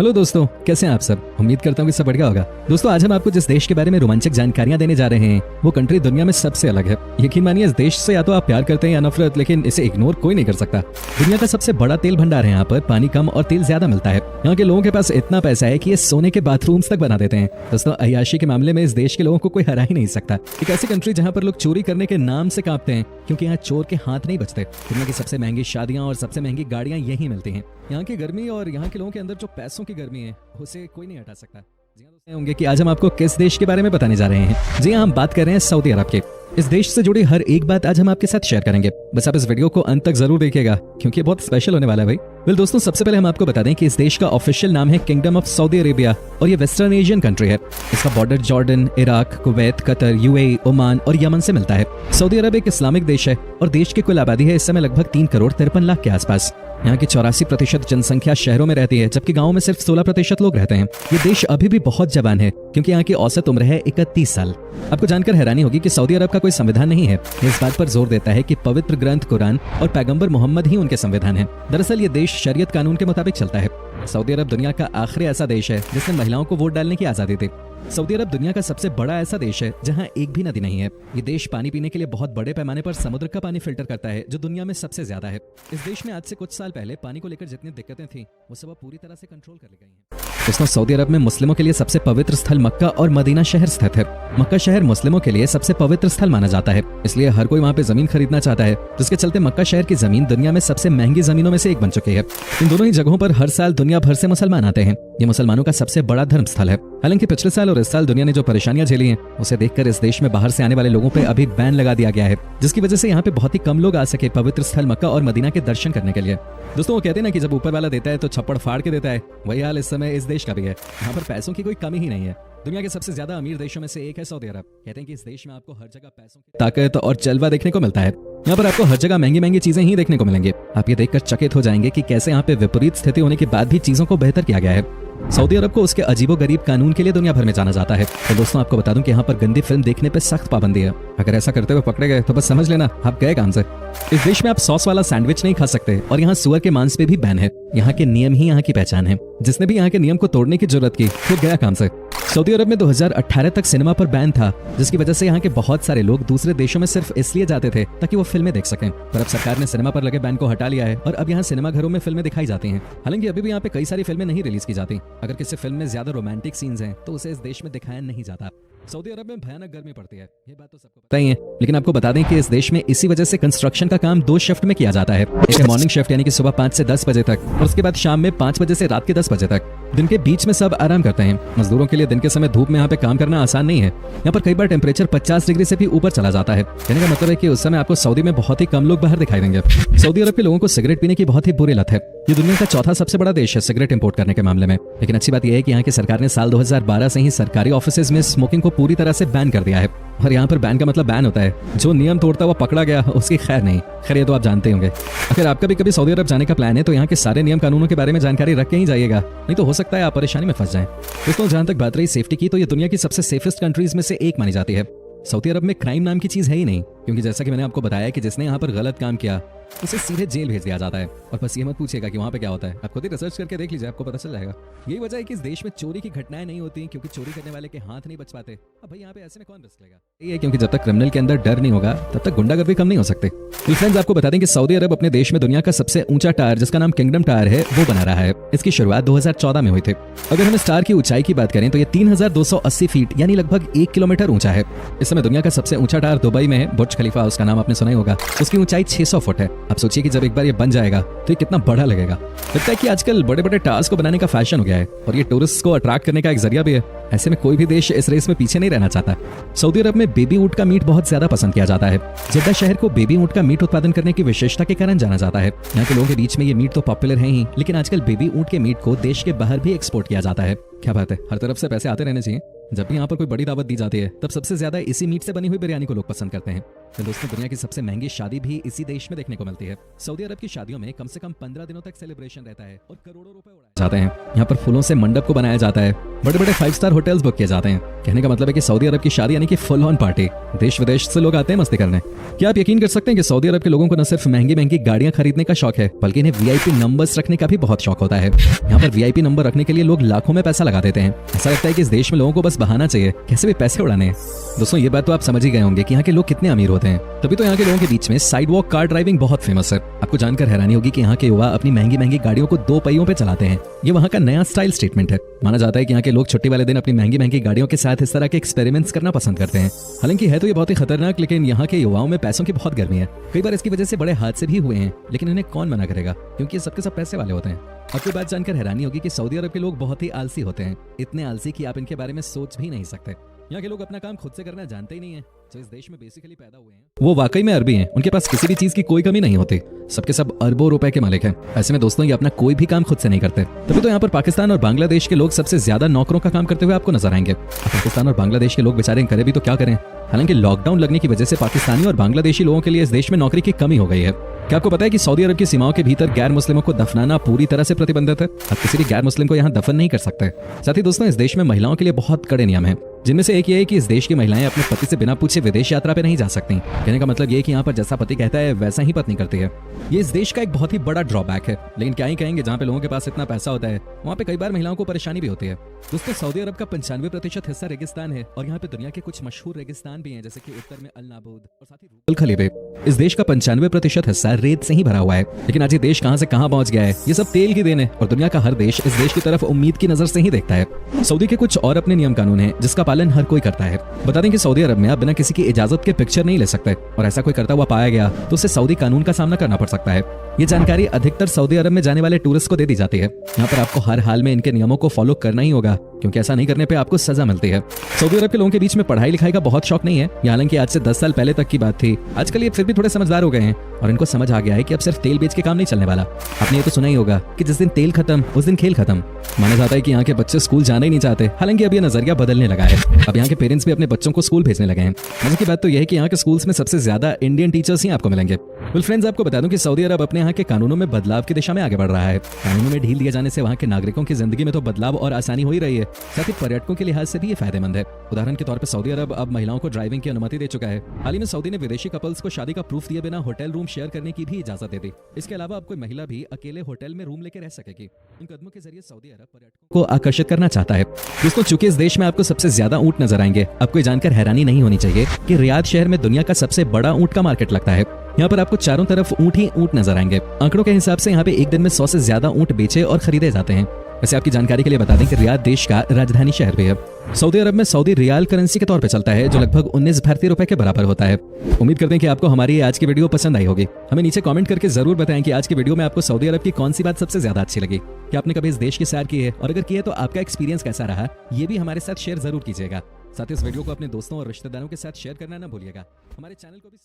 Hello दोस्तों, कैसे हैं आप सब। उम्मीद करता हूँ कि सब बढ़िया होगा। दोस्तों, आज हम आपको जिस देश के बारे में रोमांचक जानकारियां देने जा रहे हैं वो कंट्री दुनिया में सबसे अलग है। यकीन मानिए, इस देश से या तो आप प्यार करते हैं या नफरत, लेकिन इसे इग्नोर कोई नहीं कर सकता। दुनिया का सबसे बड़ा तेल भंडार है। यहाँ पर पानी कम और तेल ज्यादा मिलता है। यहाँ के लोगों के पास इतना पैसा है कि ये सोने के बाथरूम्स तक बना देते हैं। दोस्तों, अय्याशी के मामले में इस देश के लोगों को कोई हरा ही नहीं सकता। एक ऐसी कंट्री जहाँ पर लोग चोरी करने के नाम से कांपते हैं, क्योंकि यहाँ चोर के हाथ नहीं बचते। दुनिया की सबसे महंगी शादियां और सबसे महंगी गाड़ियां यही मिलती हैं। यहाँ की गर्मी और यहाँ के लोगों के अंदर जो पैसों की गर्मी है, उसे कोई नहीं हटा सकता। जी हाँ दोस्तों, होंगे कि आज हम आपको किस देश के बारे में बताने जा रहे हैं। जी हाँ, हम बात कर रहे हैं सऊदी अरब के। इस देश से जुड़ी हर एक बात आज हम आपके साथ शेयर करेंगे। बस आप इस वीडियो को अंत तक जरूर देखिएगा, क्योंकि ये बहुत स्पेशल होने वाला है भाई। वेल दोस्तों, सबसे पहले हम आपको बता दें कि इस देश का ऑफिशियल नाम है किंगडम ऑफ सऊदी अरेबिया और ये वेस्टर्न एशियन कंट्री है। इसका border Jordan, Iraq, Kuwait, Qatar, UAE, Oman और यमन से मिलता है। सऊदी अरब एक इस्लामिक देश है और देश की कुल आबादी है इस समय लगभग 3 करोड़ 53 लाख के आसपास। यहाँ की 84% जनसंख्या शहरों में रहती है, जबकि गाँव में सिर्फ 16% लोग रहते हैं। ये देश अभी भी बहुत जवान है, क्योंकि यहाँ की औसत उम्र है 31 साल। आपको जानकर हैरानी होगी कि सऊदी अरब का कोई संविधान नहीं है। ये इस बात पर जोर देता है कि पवित्र ग्रंथ कुरान और पैगंबर मोहम्मद ही उनके संविधान है। दरअसल ये देश शरीयत कानून के मुताबिक चलता है। सऊदी अरब दुनिया का आखिरी ऐसा देश है जिसने महिलाओं को वोट डालने की आजादी दी। सऊदी अरब दुनिया का सबसे बड़ा ऐसा देश है जहां एक भी नदी नहीं है। ये देश पानी पीने के लिए बहुत बड़े पैमाने पर समुद्र का पानी फिल्टर करता है, जो दुनिया में सबसे ज्यादा है। इस देश में आज से कुछ साल पहले पानी को लेकर जितनी दिक्कतें थी, वो सब अब पूरी तरह से कंट्रोल कर ली गई हैं। दोस्तों, सऊदी अरब में मुस्लिमों के लिए सबसे पवित्र स्थल मक्का और मदीना शहर स्थित है। मक्का शहर मुस्लिमों के लिए सबसे पवित्र स्थल माना जाता है, इसलिए हर कोई वहाँ पे जमीन खरीदना चाहता है, जिसके चलते मक्का शहर की जमीन दुनिया में सबसे महंगी जमीनों में से एक बन चुकी है। इन दोनों ही जगहों पर हर साल दुनिया भर से मुसलमान आते हैं। ये मुसलमानों का सबसे बड़ा धर्म स्थल है। हालांकि पिछले साल और इस साल दुनिया ने जो परेशानियां झेली हैं, उसे देखकर इस देश में बाहर से आने वाले लोगों पे अभी बैन लगा दिया गया है, जिसकी वजह से यहाँ पे बहुत ही कम लोग आ सके पवित्र स्थल मक्का और मदीना के दर्शन करने के लिए। दोस्तों, वो कहते हैं ना कि जब ऊपर वाला देता है तो छप्पड़ फाड़ के देता है। वही हाल इस समय इस देश का भी है। यहाँ पर पैसों की कोई कमी ही नहीं है। दुनिया के सबसे ज्यादा अमीर देशों में से एक है सऊदी अरब। कहते हैं कि इस देश में आपको हर जगह पैसों की ताकत और जलवा देखने को मिलता है। यहाँ पर आपको हर जगह महंगी महंगी चीजें ही देखने को मिलेंगी। आप ये देखकर चकित हो जाएंगे कि कैसे यहाँ पे विपरीत स्थिति होने के बाद भी चीजों को बेहतर किया गया है। सऊदी अरब को उसके अजीबोगरीब कानून के लिए दुनिया भर में जाना जाता है। तो दोस्तों, आपको बता दूं कि यहाँ पर गंदी फिल्म देखने पे सख्त पाबंदी है। अगर ऐसा करते हुए पकड़े गए तो बस समझ लेना आप गए काम से। इस देश में आप सॉस वाला सैंडविच नहीं खा सकते और यहाँ सुअर के मांस पे भी बैन है। यहाँ के नियम ही यहाँ की पहचान है। जिसने भी यहाँ के नियम को तोड़ने की जरूरत की वो गया काम से। सऊदी अरब में 2018 तक सिनेमा पर बैन था, जिसकी वजह से यहाँ के बहुत सारे लोग दूसरे देशों में सिर्फ इसलिए जाते थे ताकि वो फिल्में देख सकें। पर अब सरकार ने सिनेमा पर लगे बैन को हटा लिया है और अब यहाँ सिनेमा घरों में फिल्में दिखाई जाती हैं। हालांकि अभी भी यहाँ पे कई सारी फिल्में नहीं रिलीज की जाती। अगर किसी फिल्म में ज्यादा रोमांटिक सीन्स हैं तो उसे इस देश में दिखाया नहीं जाता। सऊदी अरब में भयानक गर्मी पड़ती है, ये बात तो सबको पता ही है। लेकिन आपको बता दें कि इस देश में इसी वजह से कंस्ट्रक्शन का काम 2 शिफ्ट में किया जाता है। एक मॉर्निंग शिफ्ट यानी कि सुबह 5 से 10 बजे तक, और उसके बाद शाम में 5 बजे से रात के 10 बजे तक। दिन के बीच में सब आराम करते हैं। मजदूरों के लिए दिन के समय धूप में यहाँ पे काम करना आसान नहीं है। यहाँ पर कई बार टेम्परेचर 50 डिग्री से भी ऊपर चला जाता है। कहने का मतलब है कि उस समय आपको सऊदी में बहुत ही कम लोग बाहर दिखाई देंगे। सऊदी अरब के लोगों को सिगरेट पीने की बहुत ही बुरी लत है। ये दुनिया का चौथा सबसे बड़ा देश है सिगरेट इंपोर्ट करने के मामले में। लेकिन अच्छी बात यह है कि यहाँ की सरकार ने साल 2012 से ही सरकारी ऑफिसेज में स्मोकिंग को पूरी तरह से बैन कर दिया है। और यहाँ पर बैन का मतलब बैन होता है जो नियम तोड़ता हुआ पकड़ा गया उसकी खैर नहीं। खैर, ये तो आप जानते होंगे। अगर आपका भी कभी सऊदी अरब जाने का प्लान है तो यहाँ के सारे नियम कानूनों के बारे में जानकारी रख के ही जाइएगा, नहीं तो हो सकता है आप परेशानी में फंस जाएं। दोस्तों, जहां तक बात रही सेफ्टी की, तो ये दुनिया की सबसे सेफेस्ट कंट्रीज में से एक मानी जाती है। सऊदी अरब में क्राइम नाम की चीज है ही नहीं, क्योंकि जैसा कि मैंने आपको बताया कि जिसने यहाँ पर गलत काम किया उसे सीधे जेल भेज दिया जाता है। और बस ये मत पूछिएगा कि वहाँ पे क्या होता है, आप खुद ही रिसर्च करके देख लीजिए, आपको पता चल जाएगा। यही वजह है कि इस देश में चोरी की घटनाएं नहीं होती, क्योंकि चोरी करने वाले के हाथ नहीं बच पाते। अब भाई यहाँ पे ऐसे में कौन रिस्क लेगा? ये क्योंकि जब तक क्रिमिनल के अंदर डर नहीं होगा तब तक गुंडागर्दी कम नहीं हो सकते। तो फ्रेंड्स, आपको बता दें कि सऊदी अरब अपने देश में दुनिया का सबसे ऊंचा टावर, जिसका नाम किंगडम टावर है, वो बना रहा है। इसकी शुरुआत 2014 में हुई थी। अगर हम इस टावर की ऊंचाई की बात करें तो ये 3280 फीट यानी लगभग 1 किलोमीटर ऊंचा है। इस समय दुनिया का सबसे ऊंचा टावर दुबई में है, बुर्ज खलीफा, उसका नाम आपने सुना ही होगा। उसकी ऊंचाई 600 फुट है। आप सोचिए कि जब एक बार ये बन जाएगा तो ये कितना बड़ा लगेगा। लगता है कि आजकल बड़े बड़े टावर्स को बनाने का फैशन हो गया है और ये टूरिस्ट को अट्रैक्ट करने का एक जरिया भी है। ऐसे में कोई भी देश इस रेस में पीछे नहीं रहना चाहता। सऊदी अरब में बेबी ऊंट का मीट बहुत ज्यादा पसंद किया जाता है। जिद्दा शहर को बेबी ऊंट का मीट उत्पादन करने की विशेषता के कारण जाना जाता है। यहाँ के लोगों के बीच में ये मीट तो पॉपुलर है ही, लेकिन आजकल बेबी ऊंट के मीट को देश के बाहर भी एक्सपोर्ट किया जाता है। क्या बात है, हर तरफ से पैसे आते रहने चाहिए। जब भी यहाँ पर कोई बड़ी दावत दी जाती है तब सबसे ज्यादा इसी मीट से बनी हुई बिरयानी को लोग पसंद करते हैं। तो दोस्तों, दुनिया की सबसे महंगी शादी भी इसी देश में देखने को मिलती है। सऊदी अरब की शादियों में कम से कम 15 दिनों तक सेलिब्रेशन रहता है और करोड़ों रुपए उड़ाए जाते हैं। यहाँ पर फूलों से मंडप को बनाया जाता है। बड़े बड़े 5 स्टार होटल्स बुक किए जाते हैं। कहने का मतलब है कि सऊदी अरब की शादी यानी कि फुल ऑन पार्टी। देश विदेश से लोग आते हैं मस्ती करने। क्या आप यकीन कर सकते हैं कि सऊदी अरब के लोगों को न सिर्फ महंगी महंगी गाड़ियां खरीदने का शौक है, बल्कि इन्हें वीआईपी नंबर्स रखने का भी बहुत शौक होता है। यहाँ पर वीआईपी नंबर रखने के लिए लोग लाखों में पैसा लगा देते हैं। ऐसा लगता है कि इस देश में लोगों को बस बहाना चाहिए, कैसे भी पैसे उड़ाने हैं। दोस्तों ये बात तो आप समझ ही गए होंगे कि यहाँ के लोग कितने अमीर होते हैं। तभी तो यहाँ के लोगों के बीच में साइड वॉक कार ड्राइविंग बहुत फेमस है। आपको जानकर हैरानी होगी कि यहाँ के युवा अपनी महंगी महंगी गाड़ियों को 2 पहियों पे चलाते हैं। ये वहाँ का नया स्टाइल स्टेटमेंट है। माना जाता है कि यहाँ के लोग छुट्टी वाले दिन अपनी महंगी महंगी गाड़ियों के साथ इस तरह के एक्सपेरिमेंट्स करना पसंद करते हैं। हालांकि है तो ये बहुत ही खतरनाक, लेकिन यहाँ के युवाओं में पैसों की बहुत गर्मी है। कई बार इसकी वजह से बड़े हादसे भी हुए हैं, लेकिन इन्हें कौन मना करेगा, क्योंकि ये सबके सब पैसे वाले होते हैं। आपको बात जानकर हैरानी होगी कि सऊदी अरब के लोग बहुत ही आलसी होते हैं। इतने आलसी कि आप इनके बारे में सोच भी नहीं सकते। यहाँ के लोग अपना काम खुद से करना जानते ही नहीं है। जो इस देश में बेसिकली पैदा हुए हैं वो वाकई में अरबी हैं। उनके पास किसी भी चीज की कोई कमी नहीं होती। सबके सब अरबों रुपए के मालिक हैं। ऐसे में दोस्तों ये अपना कोई भी काम खुद से नहीं करते। तभी तो यहाँ पर पाकिस्तान और बांग्लादेश के लोग सबसे ज्यादा नौकरों का काम करते हुए आपको नजर आएंगे। पाकिस्तान और बांग्लादेश के लोग बेचारे करें भी तो क्या करें। हालांकि लॉकडाउन लगने की वजह से पाकिस्तानी और बांग्लादेशी लोगों के लिए इस देश में नौकरी की कमी हो गई है। क्या आपको पता है कि सऊदी अरब की सीमाओं के भीतर गैर मुस्लिमों को दफनाना पूरी तरह से प्रतिबंधित है। आप किसी भी गैर मुस्लिम को यहाँ दफन नहीं कर सकते। साथ ही दोस्तों इस देश में महिलाओं के लिए बहुत कड़े नियम हैं, जिनमें से एक ये है कि इस देश की महिलाएं अपने पति से बिना पूछे विदेश यात्रा पे नहीं जा सकती। कहने का मतलब ये है कि यहाँ पर जैसा पति कहता है वैसा ही पत्नी करती है। ये इस देश का एक बहुत ही बड़ा ड्रॉबैक है, लेकिन क्या ही कहेंगे, जहाँ पे लोगों के पास इतना पैसा होता है वहाँ पे कई बार महिलाओं को परेशानी भी होती है। दोस्तों सऊदी अरब का 95% हिस्सा रेगिस्तान है और यहाँ पे दुनिया के कुछ मशहूर रेगिस्तान भी हैं, जैसे कि उत्तर में अल नाबूद और साथ ही अल खलीबे। इस देश का 95% हिस्सा रेत से ही भरा हुआ है। लेकिन आज ये देश कहाँ से कहाँ पहुंच गया है, ये सब तेल की देन है और दुनिया का हर देश इस देश की तरफ उम्मीद की नजर से ही देखता है। सऊदी के कुछ और अपने नियम कानून हैं जिसका पालन हर कोई करता है। बता दें कि सऊदी अरब में आप बिना किसी की इजाजत के पिक्चर नहीं ले सकते और ऐसा कोई करता हुआ पाया गया तो उसे सऊदी कानून का सामना करना पड़ सकता है। ये जानकारी अधिकतर सऊदी अरब में जाने वाले टूरिस्ट को दे दी जाती है। यहाँ पर आपको हर हाल में इनके नियमों को फॉलो करना ही होगा, क्योंकि ऐसा नहीं करने पे आपको सजा मिलती है। सऊदी अरब के लोगों के बीच में पढ़ाई लिखाई का बहुत शौक नहीं है। हालांकि आज से 10 साल पहले तक की बात थी। आजकल ये फिर भी थोड़े समझदार हो गए हैं और इनको समझ आ गया है कि अब सिर्फ तेल बेच के काम नहीं चलने वाला। आपने ये तो सुना ही होगा कि जिस दिन तेल खत्म उस दिन खेल खत्म। माना जाता है कि यहाँ के बच्चे स्कूल जाना ही नहीं चाहते। हालांकि अब ये नजरिया बदलने लगा है। अब यहाँ के पेरेंट्स भी अपने बच्चों को स्कूल भेजने लगे हैं। मजे की बात तो यह है कि यहाँ के स्कूल्स में सबसे ज्यादा इंडियन टीचर्स ही आपको मिलेंगे। वेल फ्रेंड्स, आपको बता दूं कि सऊदी अरब अपने यहाँ के कानूनों में बदलाव की दिशा में आगे बढ़ रहा है। कानूनों में ढील दिए जाने से वहाँ के नागरिकों की जिंदगी में तो बदलाव और आसानी हो ही रही है, साथ ही पर्यटकों के लिहाज से भी ये फायदेमंद है। उदाहरण के तौर पर सऊदी अरब अब महिलाओं को ड्राइविंग की अनुमति दे चुका है। हाल ही में सऊदी ने विदेशी कपल्स को शादी का प्रूफ दिए बिना होटल रूम शेयर करने की भी इजाजत दे दी। इसके अलावा अब कोई महिला भी अकेले होटल में रूम लेकर रह सकेगी। इन कदमों के जरिए सऊदी अरब पर्यटकों को आकर्षित करना चाहता है। दोस्तों चूंकि इस देश में आपको सबसे ज्यादा ऊंट नजर आएंगे, आपको ये जानकर हैरानी नहीं होनी चाहिए कि रियाद शहर में दुनिया का सबसे बड़ा ऊंट का मार्केट लगता है। यहाँ पर आपको चारों तरफ ऊंट ही ऊंट नजर आएंगे। आंकड़ों के हिसाब से यहाँ पे एक दिन में 100 से ज्यादा ऊंट बेचे और खरीदे जाते हैं। वैसे आपकी जानकारी के लिए बता दें कि रियाद देश का राजधानी शहर भी है। सऊदी अरब में सऊदी रियाल करेंसी के तौर पे चलता है, जो लगभग 19 भारतीय रुपए के बराबर होता है। उम्मीद करते हैं कि आपको हमारी आज की वीडियो पसंद आई होगी। हमें नीचे कमेंट करके जरूर बताएं कि आज की वीडियो में आपको सऊदी अरब की कौन सी बात सबसे ज्यादा अच्छी लगी। क्या आपने कभी इस देश की सैर की है, और अगर की है तो आपका एक्सपीरियंस कैसा रहा, ये भी हमारे साथ शेयर जरूर कीजिएगा। साथ ही इस वीडियो को अपने दोस्तों और रिश्तेदारों के साथ शेयर करना ना भूलिएगा। हमारे चैनल को भी